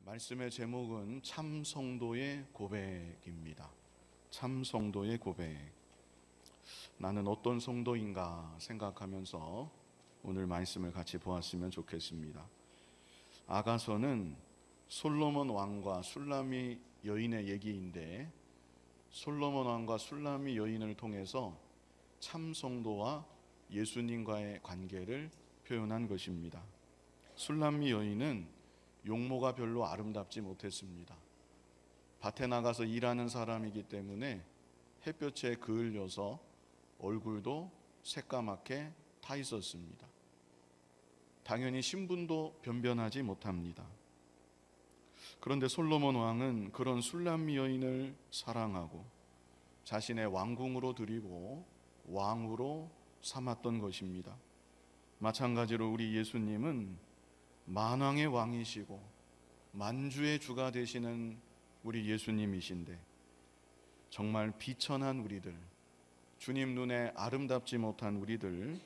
말씀의 제목은 참 성도의 고백입니다. 참 성도의 고백. 나는 어떤 성도인가 생각하면서 오늘 말씀을 같이 보았으면 좋겠습니다. 아가서는 솔로몬 왕과 술람미 여인의 얘기인데, 솔로몬 왕과 술람미 여인을 통해서 참 성도와 예수님과의 관계를 표현한 것입니다. 술람미 여인은 용모가 별로 아름답지 못했습니다. 밭에 나가서 일하는 사람이기 때문에 햇볕에 그을려서 얼굴도 새까맣게 타 있었습니다. 당연히 신분도 변변하지 못합니다. 그런데 솔로몬 왕은 그런 술람미 여인을 사랑하고 자신의 왕궁으로 들이고 왕으로 삼았던 것입니다. 마찬가지로 우리 예수님은 만왕의 왕이시고 만주의 주가 되시는 우리 예수님이신데, 정말 비천한 우리들, 주님 눈에 아름답지 못한 우리들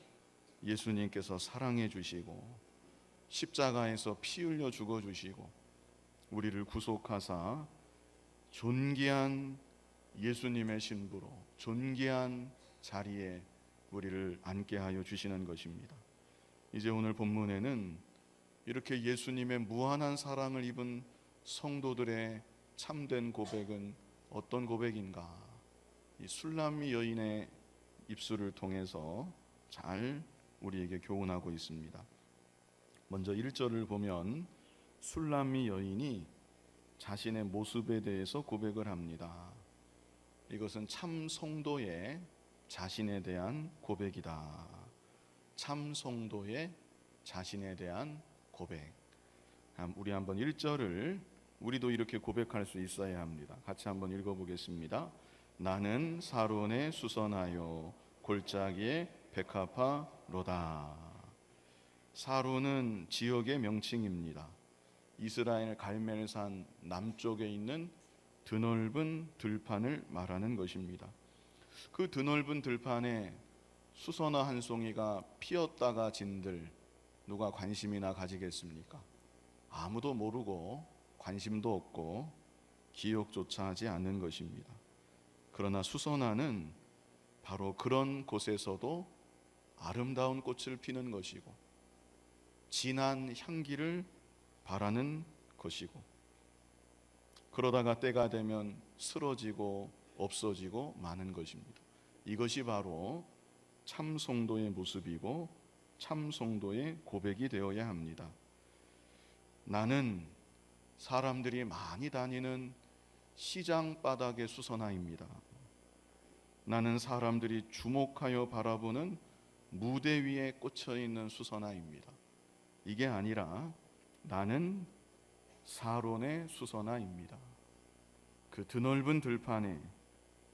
예수님께서 사랑해 주시고 십자가에서 피 흘려 죽어 주시고 우리를 구속하사 존귀한 예수님의 신부로 존귀한 자리에 우리를 앉게 하여 주시는 것입니다. 이제 오늘 본문에는 이렇게 예수님의 무한한 사랑을 입은 성도들의 참된 고백은 어떤 고백인가, 이 술람미 여인의 입술을 통해서 잘 우리에게 교훈하고 있습니다. 먼저 1절을 보면 술람미 여인이 자신의 모습에 대해서 고백을 합니다. 이것은 참 성도의 자신에 대한 고백이다. 참 성도의 자신에 대한 고백. 우리 한번 1절을 우리도 이렇게 고백할 수 있어야 합니다. 같이 한번 읽어보겠습니다. 나는 사론에 수선하여 골짜기에 백합화로다. 사론은 지역의 명칭입니다. 이스라엘 갈멜산 남쪽에 있는 드넓은 들판을 말하는 것입니다. 그 드넓은 들판에 수선화 한 송이가 피었다가 진들 누가 관심이나 가지겠습니까? 아무도 모르고 관심도 없고 기억조차 하지 않는 것입니다. 그러나 수선화는 바로 그런 곳에서도 아름다운 꽃을 피는 것이고 진한 향기를 바라는 것이고, 그러다가 때가 되면 쓰러지고 없어지고 마는 것입니다. 이것이 바로 참 성도의 모습이고 참 성도의 고백이 되어야 합니다. 나는 사람들이 많이 다니는 시장 바닥의 수선화입니다. 나는 사람들이 주목하여 바라보는 무대 위에 꽂혀 있는 수선화입니다. 이게 아니라 나는 사론의 수선화입니다. 그 드넓은 들판에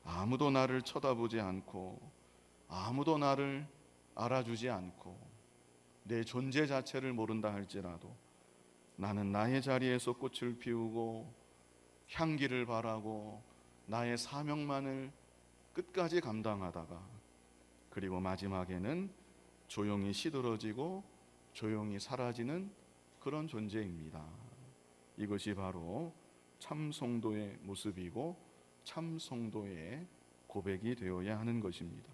아무도 나를 쳐다보지 않고 아무도 나를 알아주지 않고 내 존재 자체를 모른다 할지라도 나는 나의 자리에서 꽃을 피우고 향기를 바라고 나의 사명만을 끝까지 감당하다가 그리고 마지막에는 조용히 시들어지고 조용히 사라지는 그런 존재입니다. 이것이 바로 참 성도의 모습이고 참 성도의 고백이 되어야 하는 것입니다.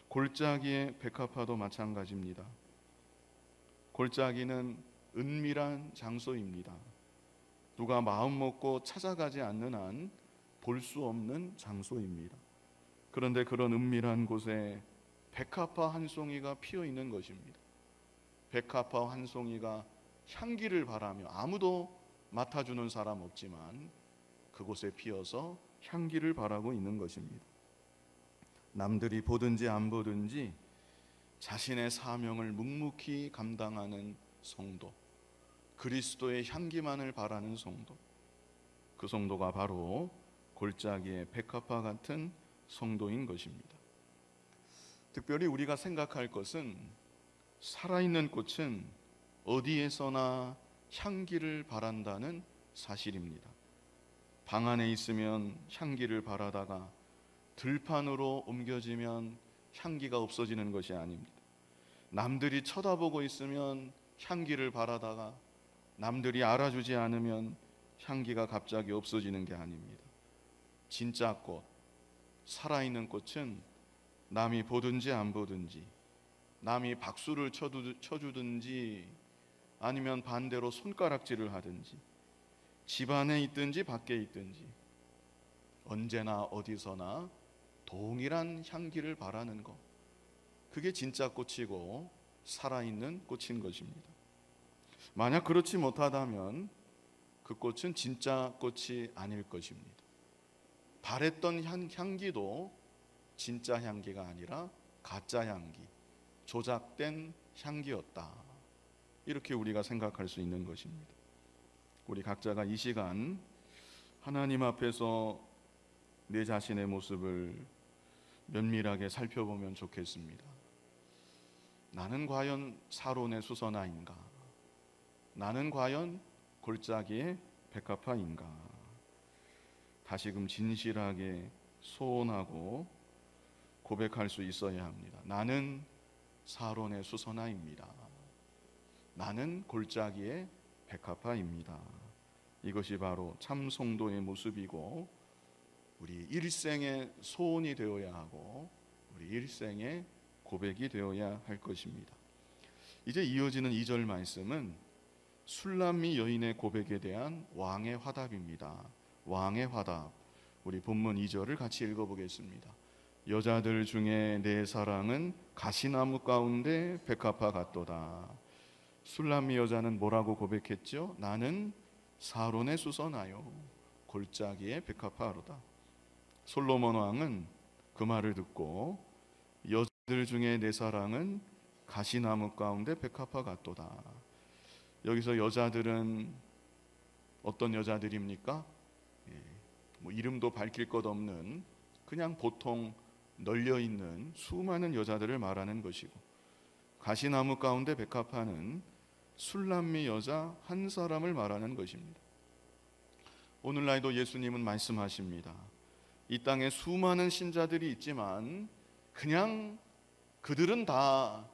골짜기의 백합화도 마찬가지입니다. 골짜기는 은밀한 장소입니다. 누가 마음 먹고 찾아가지 않는 한 볼 수 없는 장소입니다. 그런데 그런 은밀한 곳에 백합화 한 송이가 피어 있는 것입니다. 백합화 한 송이가 향기를 바라며, 아무도 맡아주는 사람 없지만 그곳에 피어서 향기를 바라고 있는 것입니다. 남들이 보든지 안 보든지 자신의 사명을 묵묵히 감당하는 성도, 그리스도의 향기만을 바라는 성도, 그 성도가 바로 골짜기의 백합화 같은 성도인 것입니다. 특별히 우리가 생각할 것은 살아있는 꽃은 어디에서나 향기를 바란다는 사실입니다. 방 안에 있으면 향기를 바라다가 들판으로 옮겨지면 향기가 없어지는 것이 아닙니다. 남들이 쳐다보고 있으면 향기를 바라다가 남들이 알아주지 않으면 향기가 갑자기 없어지는 게 아닙니다. 진짜 꽃, 살아있는 꽃은 남이 보든지 안 보든지, 남이 박수를 쳐주든지 아니면 반대로 손가락질을 하든지, 집 안에 있든지 밖에 있든지 언제나 어디서나 동일한 향기를 바라는 것, 그게 진짜 꽃이고 살아있는 꽃인 것입니다. 만약 그렇지 못하다면 그 꽃은 진짜 꽃이 아닐 것입니다. 바랬던 향기도 진짜 향기가 아니라 가짜 향기, 조작된 향기였다. 이렇게 우리가 생각할 수 있는 것입니다. 우리 각자가 이 시간 하나님 앞에서 내 자신의 모습을 면밀하게 살펴보면 좋겠습니다. 나는 과연 사론의 수선화인가? 나는 과연 골짜기의 백합화인가? 다시금 진실하게 소원하고 고백할 수 있어야 합니다. 나는 사론의 수선화입니다. 나는 골짜기의 백합화입니다. 이것이 바로 참 성도의 모습이고 우리 일생의 소원이 되어야 하고 우리 일생의 고백이 되어야 할 것입니다. 이제 이어지는 2절 말씀은 술람미 여인의 고백에 대한 왕의 화답입니다. 왕의 화답. 우리 본문 2절을 같이 읽어보겠습니다. 여자들 중에 내 사랑은 가시나무 가운데 백합화 같도다. 술람미 여자는 뭐라고 고백했죠? 나는 사론의 수선하여 골짜기의 백합화로다. 솔로몬 왕은 그 말을 듣고 여자들 중에 내 사랑은 가시나무 가운데 백합화 같도다. 여기서 여자들은 어떤 여자들입니까? 이름도 밝힐 것 없는 그냥 보통 널려있는 수많은 여자들을 말하는 것이고, 가시나무 가운데 백합화는 술람미 여자 한 사람을 말하는 것입니다. 오늘날도 예수님은 말씀하십니다. 이 땅에 수많은 신자들이 있지만 그냥 그들은 다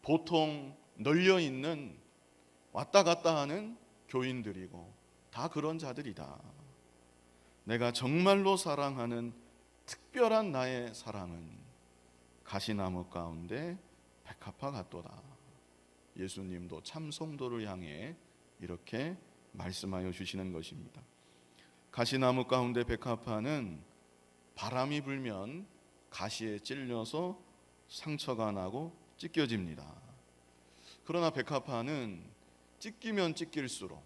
보통 널려있는 왔다 갔다 하는 교인들이고 다 그런 자들이다. 내가 정말로 사랑하는 특별한 나의 사랑은 가시나무 가운데 백합화 같도다. 예수님도 참 성도를 향해 이렇게 말씀하여 주시는 것입니다. 가시나무 가운데 백합화는 바람이 불면 가시에 찔려서 상처가 나고 찢겨집니다. 그러나 백합화는 찢기면 찢길수록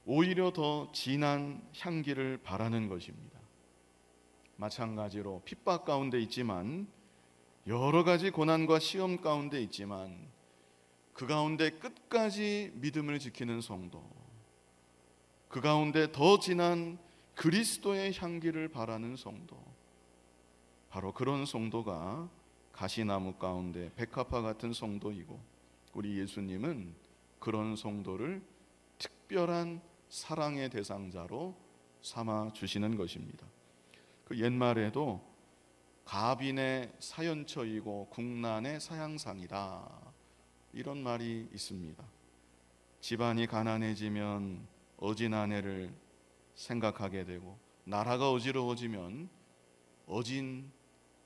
오히려 더 진한 향기를 바라는 것입니다. 마찬가지로 핍박 가운데 있지만, 여러 가지 고난과 시험 가운데 있지만 그 가운데 끝까지 믿음을 지키는 성도, 그 가운데 더 진한 그리스도의 향기를 바라는 성도, 바로 그런 성도가 가시나무 가운데 백합화 같은 성도이고, 우리 예수님은 그런 성도를 특별한 사랑의 대상자로 삼아 주시는 것입니다. 그 옛말에도 가빈의 사연처이고 국난의 사양상이다, 이런 말이 있습니다. 집안이 가난해지면 어진 아내를 생각하게 되고, 나라가 어지러워지면 어진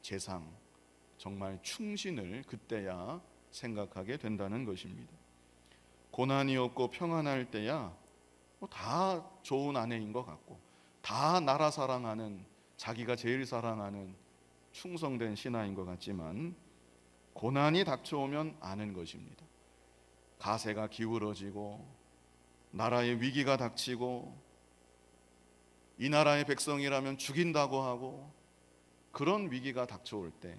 재상, 정말 충신을 그때야 생각하게 된다는 것입니다. 고난이 없고 평안할 때야 다 좋은 아내인 것 같고, 다 나라 사랑하는, 자기가 제일 사랑하는 충성된 신하인 것 같지만, 고난이 닥쳐오면 아는 것입니다. 가세가 기울어지고 나라의 위기가 닥치고 이 나라의 백성이라면 죽인다고 하고 그런 위기가 닥쳐올 때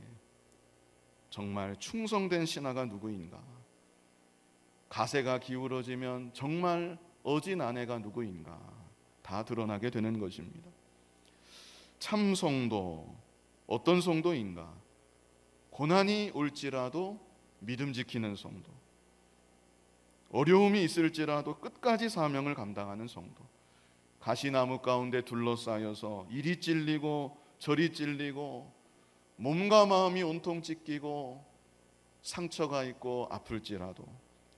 정말 충성된 신하가 누구인가, 가세가 기울어지면 정말 어진 아내가 누구인가 다 드러나게 되는 것입니다. 참 성도, 어떤 성도인가? 고난이 올지라도 믿음 지키는 성도, 어려움이 있을지라도 끝까지 사명을 감당하는 성도, 가시나무 가운데 둘러싸여서 이리 찔리고 저리 찔리고 몸과 마음이 온통 찢기고 상처가 있고 아플지라도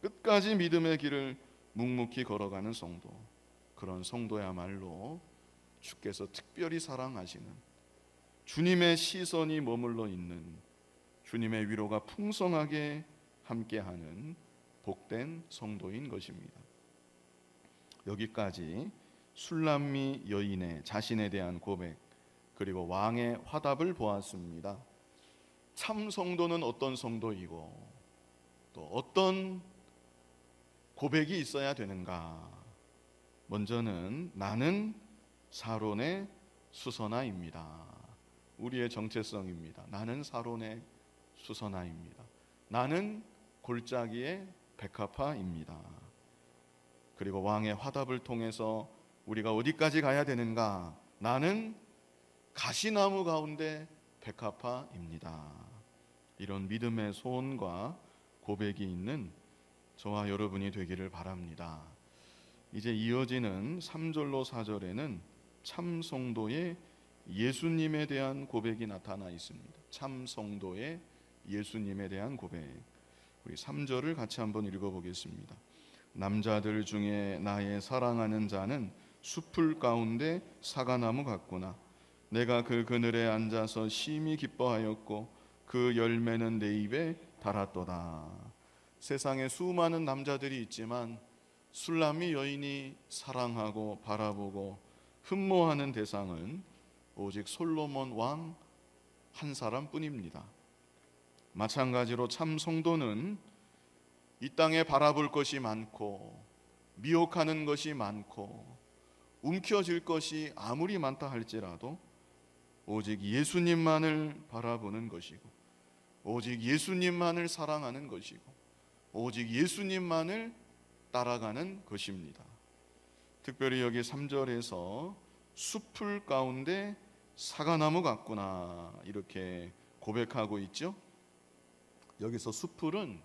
끝까지 믿음의 길을 묵묵히 걸어가는 성도, 그런 성도야말로 주께서 특별히 사랑하시는, 주님의 시선이 머물러 있는, 주님의 위로가 풍성하게 함께하는 복된 성도인 것입니다. 여기까지 술람미 여인의 자신에 대한 고백, 그리고 왕의 화답을 보았습니다. 참 성도는 어떤 성도이고 또 어떤 고백이 있어야 되는가? 먼저는 나는 사론의 수선화입니다. 우리의 정체성입니다. 나는 사론의 수선화입니다. 나는 골짜기의 백합화입니다. 그리고 왕의 화답을 통해서 우리가 어디까지 가야 되는가? 나는 가시나무 가운데 백합화입니다. 이런 믿음의 소원과 고백이 있는 저와 여러분이 되기를 바랍니다. 이제 이어지는 3절로 4절에는 참 성도의 예수님에 대한 고백이 나타나 있습니다. 참 성도의 예수님에 대한 고백. 우리 3절을 같이 한번 읽어보겠습니다. 남자들 중에 나의 사랑하는 자는 숲풀 가운데 사과나무 같구나. 내가 그 그늘에 앉아서 심히 기뻐하였고 그 열매는 내 입에 달았도다. 세상에 수많은 남자들이 있지만 술람미 여인이 사랑하고 바라보고 흠모하는 대상은 오직 솔로몬 왕 한 사람뿐입니다. 마찬가지로 참 성도는 이 땅에 바라볼 것이 많고 미혹하는 것이 많고 움켜쥘 것이 아무리 많다 할지라도 오직 예수님만을 바라보는 것이고, 오직 예수님만을 사랑하는 것이고, 오직 예수님만을 따라가는 것입니다. 특별히 여기 3절에서 숲풀 가운데 사과나무 같구나 이렇게 고백하고 있죠. 여기서 숲풀은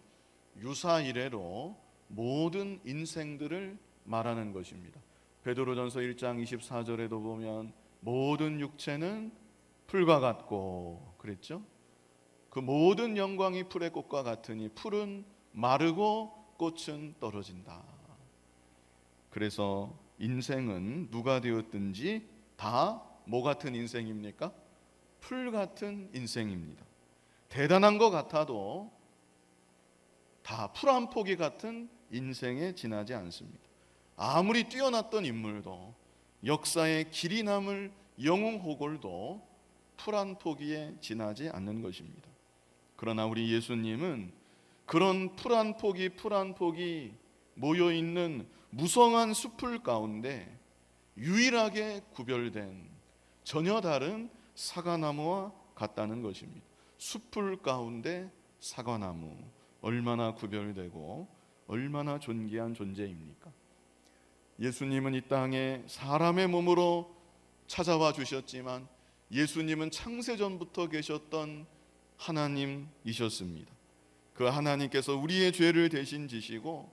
유사 이래로 모든 인생들을 말하는 것입니다. 베드로전서 1장 24절에도 보면 모든 육체는 풀과 같고 그랬죠. 그 모든 영광이 풀의 꽃과 같으니 풀은 마르고 꽃은 떨어진다. 그래서 인생은 누가 되었든지 다 뭐 같은 인생입니까? 풀 같은 인생입니다. 대단한 것 같아도 다 풀 한 포기 같은 인생에 지나지 않습니다. 아무리 뛰어났던 인물도, 역사에 길이 남을 영웅 호골도 풀 한 포기에 지나지 않는 것입니다. 그러나 우리 예수님은 그런 풀 한 포기 모여있는 무성한 숲풀 가운데 유일하게 구별된 전혀 다른 사과나무와 같다는 것입니다. 숲풀 가운데 사과나무, 얼마나 구별되고 얼마나 존귀한 존재입니까? 예수님은 이 땅에 사람의 몸으로 찾아와 주셨지만 예수님은 창세전부터 계셨던 하나님이셨습니다. 그 하나님께서 우리의 죄를 대신 지시고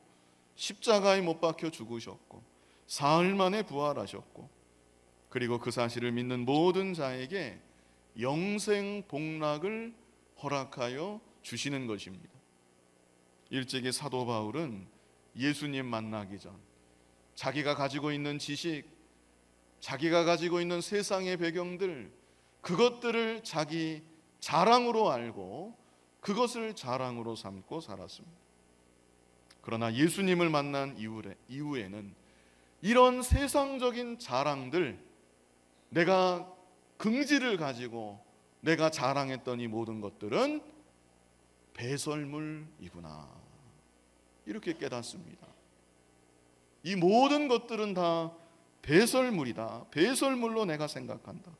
십자가에 못 박혀 죽으셨고 사흘 만에 부활하셨고, 그리고 그 사실을 믿는 모든 자에게 영생 복락을 허락하여 주시는 것입니다. 일찍이 사도 바울은 예수님 만나기 전 자기가 가지고 있는 지식, 자기가 가지고 있는 세상의 배경들, 그것들을 자기 자랑으로 알고 그것을 자랑으로 삼고 살았습니다. 그러나 예수님을 만난 이후에는 이런 세상적인 자랑들, 내가 긍지를 가지고 내가 자랑했던 이 모든 것들은 배설물이구나, 이렇게 깨닫습니다. 이 모든 것들은 다 배설물이다. 배설물로 내가 생각한다.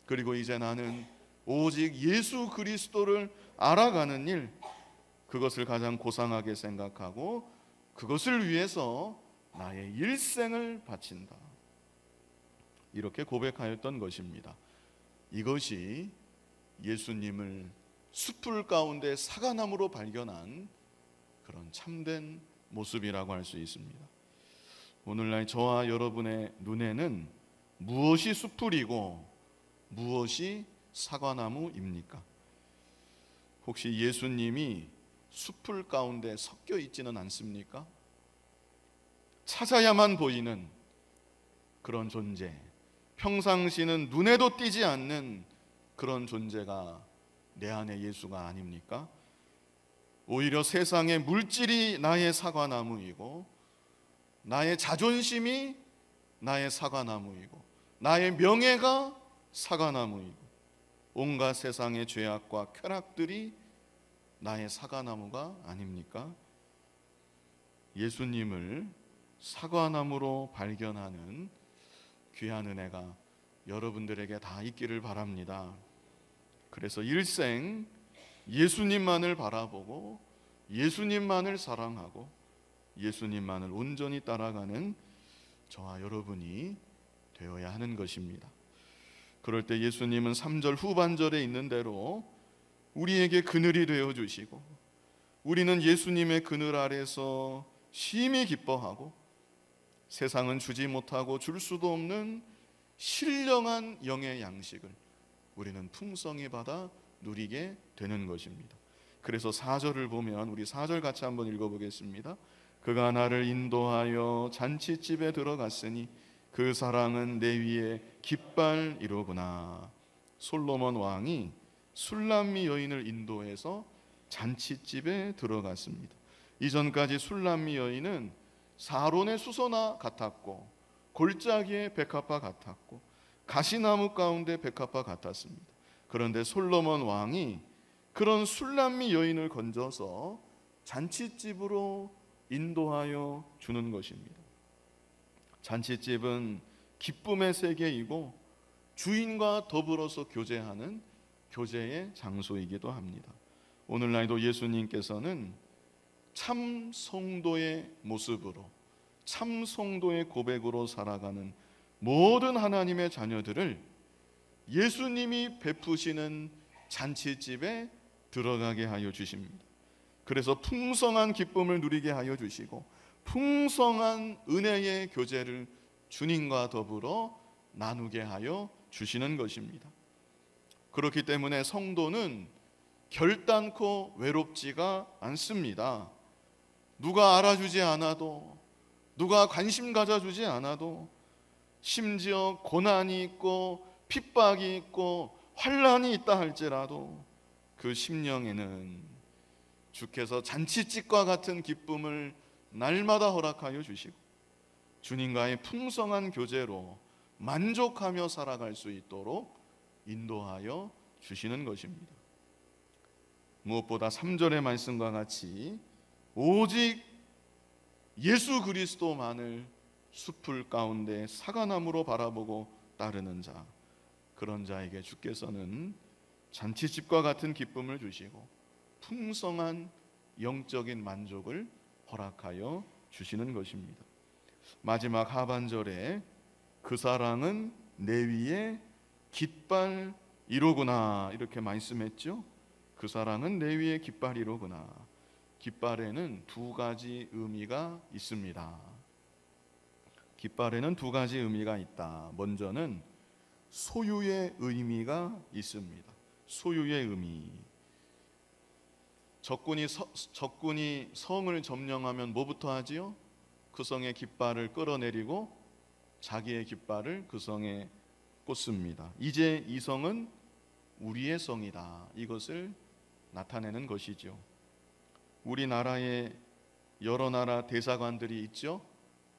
그리고 이제 나는 오직 예수 그리스도를 알아가는 일, 그것을 가장 고상하게 생각하고 그것을 위해서 나의 일생을 바친다. 이렇게 고백하였던 것입니다. 이것이 예수님을 숲풀 가운데 사과나무로 발견한 그런 참된 모습이라고 할 수 있습니다. 오늘날 저와 여러분의 눈에는 무엇이 숲풀이고 무엇이 사과나무입니까? 혹시 예수님이 숲풀 가운데 섞여 있지는 않습니까? 찾아야만 보이는 그런 존재, 평상시는 눈에도 띄지 않는 그런 존재가 내 안에 예수가 아닙니까? 오히려 세상의 물질이 나의 사과나무이고, 나의 자존심이 나의 사과나무이고, 나의 명예가 사과나무이고, 온갖 세상의 죄악과 쾌락들이 나의 사과나무가 아닙니까? 예수님을 사과나무로 발견하는 귀한 은혜가 여러분들에게 다 있기를 바랍니다. 그래서 일생 예수님만을 바라보고 예수님만을 사랑하고 예수님만을 온전히 따라가는 저와 여러분이 되어야 하는 것입니다. 그럴 때 예수님은 3절 후반절에 있는 대로 우리에게 그늘이 되어주시고, 우리는 예수님의 그늘 아래서 심히 기뻐하고, 세상은 주지 못하고 줄 수도 없는 신령한 영의 양식을 우리는 풍성히 받아 누리게 되는 것입니다. 그래서 4절을 보면, 우리 4절 같이 한번 읽어보겠습니다. 그가 나를 인도하여 잔치집에 들어갔으니 그 사랑은 내 위에 깃발이로구나. 솔로몬 왕이 술람미 여인을 인도해서 잔치집에 들어갔습니다. 이전까지 술람미 여인은 사론의 수소나 같았고, 골짜기의 백합화 같았고, 가시나무 가운데 백합화 같았습니다. 그런데 솔로몬 왕이 그런 술람미 여인을 건져서 잔치집으로 인도하여 주는 것입니다. 잔치집은 기쁨의 세계이고 주인과 더불어서 교제하는 교제의 장소이기도 합니다. 오늘날도 예수님께서는 참 성도의 모습으로, 참 성도의 고백으로 살아가는 모든 하나님의 자녀들을 예수님이 베푸시는 잔치집에 들어가게 하여 주십니다. 그래서 풍성한 기쁨을 누리게 하여 주시고, 풍성한 은혜의 교제를 주님과 더불어 나누게 하여 주시는 것입니다. 그렇기 때문에 성도는 결단코 외롭지가 않습니다. 누가 알아주지 않아도, 누가 관심 가져주지 않아도, 심지어 고난이 있고 핍박이 있고 환난이 있다 할지라도 그 심령에는 주께서 잔치집과 같은 기쁨을 날마다 허락하여 주시고, 주님과의 풍성한 교제로 만족하며 살아갈 수 있도록 인도하여 주시는 것입니다. 무엇보다 3절의 말씀과 같이 오직 예수 그리스도만을 숲을 가운데 사과나무로 바라보고 따르는 자, 그런 자에게 주께서는 잔치집과 같은 기쁨을 주시고 풍성한 영적인 만족을 허락하여 주시는 것입니다. 마지막 하반절에 그 사랑은 내 위에 깃발이로구나 이렇게 말씀했죠. 그 사랑은 내 위에 깃발이로구나. 깃발에는 두 가지 의미가 있습니다. 깃발에는 두 가지 의미가 있다. 먼저는 소유의 의미가 있습니다. 소유의 의미. 적군이 성을 점령하면 뭐부터 하지요? 그 성의 깃발을 끌어내리고 자기의 깃발을 그 성에 꽂습니다. 이제 이 성은 우리의 성이다. 이것을 나타내는 것이죠. 우리나라에 여러 나라 대사관들이 있죠.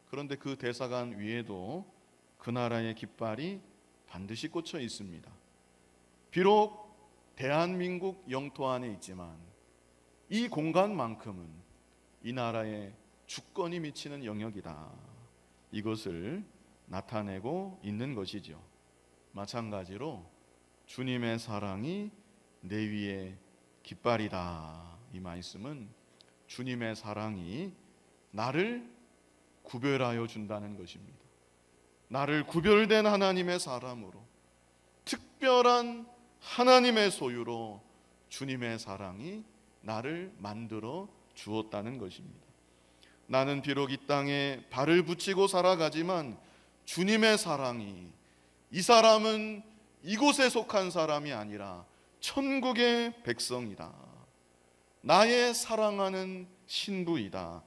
그런데 그 대사관 위에도 그 나라의 깃발이 반드시 꽂혀 있습니다. 비록 대한민국 영토 안에 있지만 이 공간만큼은 이 나라의 주권이 미치는 영역이다. 이것을 나타내고 있는 것이죠. 마찬가지로 주님의 사랑이 내 위에 깃발이다. 이 말씀은 주님의 사랑이 나를 구별하여 준다는 것입니다. 나를 구별된 하나님의 사람으로, 특별한 하나님의 소유로 주님의 사랑이 나를 만들어 주었다는 것입니다. 나는 비록 이 땅에 발을 붙이고 살아가지만 주님의 사랑이, 이 사람은 이곳에 속한 사람이 아니라 천국의 백성이다. 나의 사랑하는 신부이다.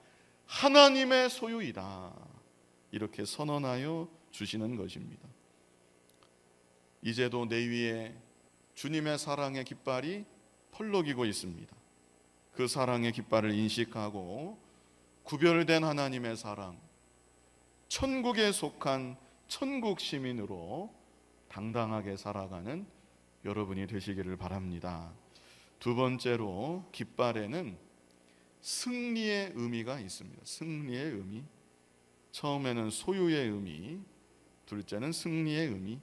하나님의 소유이다. 이렇게 선언하여 주시는 것입니다. 이제도 내 위에 주님의 사랑의 깃발이 펄럭이고 있습니다. 그 사랑의 깃발을 인식하고 구별된 하나님의 사랑, 천국에 속한 천국 시민으로 당당하게 살아가는 여러분이 되시기를 바랍니다. 두 번째로 깃발에는 승리의 의미가 있습니다. 승리의 의미. 처음에는 소유의 의미, 둘째는 승리의 의미.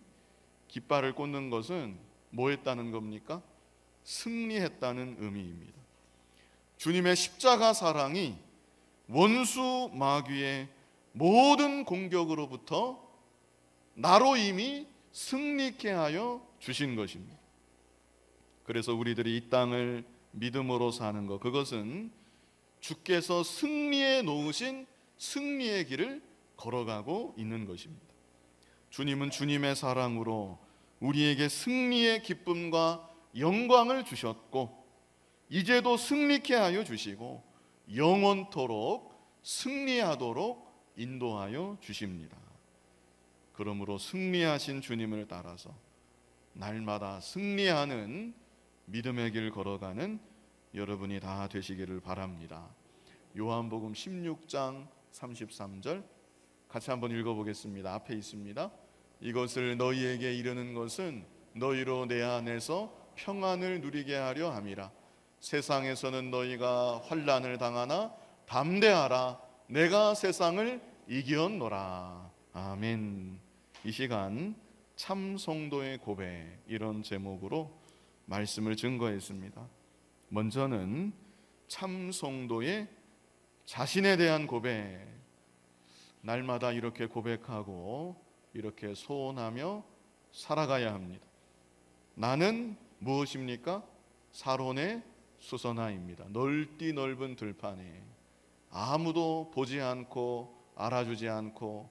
깃발을 꽂는 것은 뭐 했다는 겁니까? 승리했다는 의미입니다. 주님의 십자가 사랑이 원수 마귀의 모든 공격으로부터 나로 이미 승리케 하여 주신 것입니다. 그래서 우리들이 이 땅을 믿음으로 사는 것, 그것은 주께서 승리해 놓으신 승리의 길을 걸어가고 있는 것입니다. 주님은 주님의 사랑으로 우리에게 승리의 기쁨과 영광을 주셨고, 이제도 승리케 하여 주시고 영원토록 승리하도록 인도하여 주십니다. 그러므로 승리하신 주님을 따라서 날마다 승리하는 믿음의 길 걸어가는 여러분이 다 되시기를 바랍니다. 요한복음 16장 33절 같이 한번 읽어보겠습니다. 앞에 있습니다. 이것을 너희에게 이르는 것은 너희로 내 안에서 평안을 누리게 하려 함이라. 세상에서는 너희가 환난을 당하나 담대하라. 내가 세상을 이기었노라. 아멘. 이 시간 참 성도의 고백, 이런 제목으로 말씀을 증거했습니다. 먼저는 참 성도의 자신에 대한 고백, 날마다 이렇게 고백하고 이렇게 소원하며 살아가야 합니다. 나는 무엇입니까? 사론의 수선화입니다. 넓디 넓은 들판에 아무도 보지 않고 알아주지 않고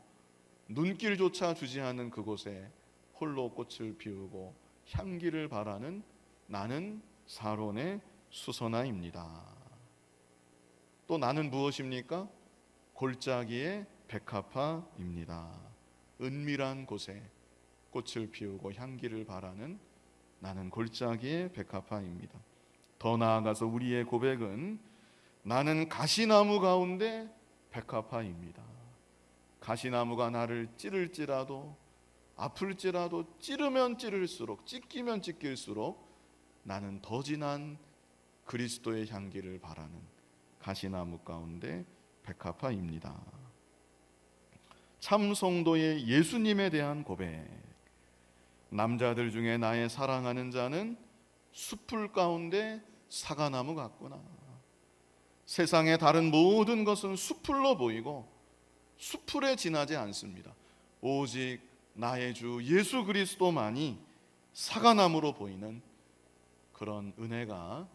눈길조차 주지 않는 그곳에 홀로 꽃을 피우고 향기를 바라는 나는 사론의 수선화입니다. 또 나는 무엇입니까? 골짜기의 백합화입니다. 은밀한 곳에 꽃을 피우고 향기를 바라는 나는 골짜기의 백합화입니다. 더 나아가서 우리의 고백은 나는 가시나무 가운데 백합화입니다. 가시나무가 나를 찌를지라도, 아플지라도, 찌르면 찌를수록, 찢기면 찢길수록 나는 더 진한 그리스도의 향기를 바라는 가시나무 가운데 백합화입니다. 참 성도의 예수님에 대한 고백. 남자들 중에 나의 사랑하는 자는 숲풀 가운데 사과나무 같구나. 세상의 다른 모든 것은 숲풀로 보이고 숲풀에 지나지 않습니다. 오직 나의 주 예수 그리스도만이 사과나무로 보이는 그런 은혜가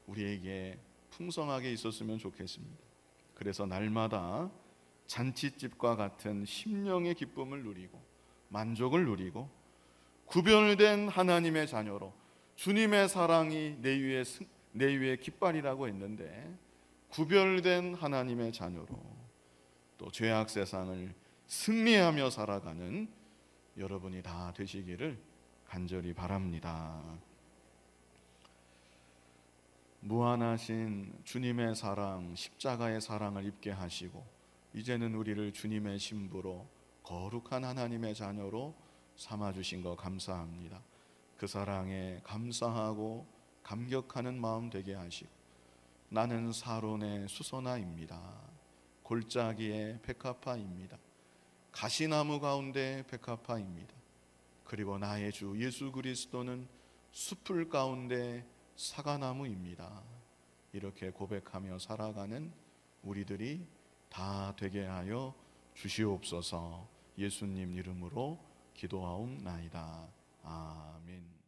우리에게 풍성하게 있었으면 좋겠습니다. 그래서 날마다 잔치집과 같은 심령의 기쁨을 누리고 만족을 누리고 구별된 하나님의 자녀로, 주님의 사랑이 내 위에 깃발이라고 했는데 구별된 하나님의 자녀로 또 죄악 세상을 승리하며 살아가는 여러분이 다 되시기를 간절히 바랍니다. 무한하신 주님의 사랑, 십자가의 사랑을 입게 하시고 이제는 우리를 주님의 신부로 거룩한 하나님의 자녀로 삼아주신 거 감사합니다. 그 사랑에 감사하고 감격하는 마음 되게 하시고 나는 사론의 수선화입니다. 골짜기의 백합화입니다. 가시나무 가운데 백합화입니다. 그리고 나의 주 예수 그리스도는 숲풀 가운데 사과나무입니다. 이렇게 고백하며 살아가는 우리들이 다 되게 하여 주시옵소서. 예수님 이름으로 기도하옵나이다. 아멘.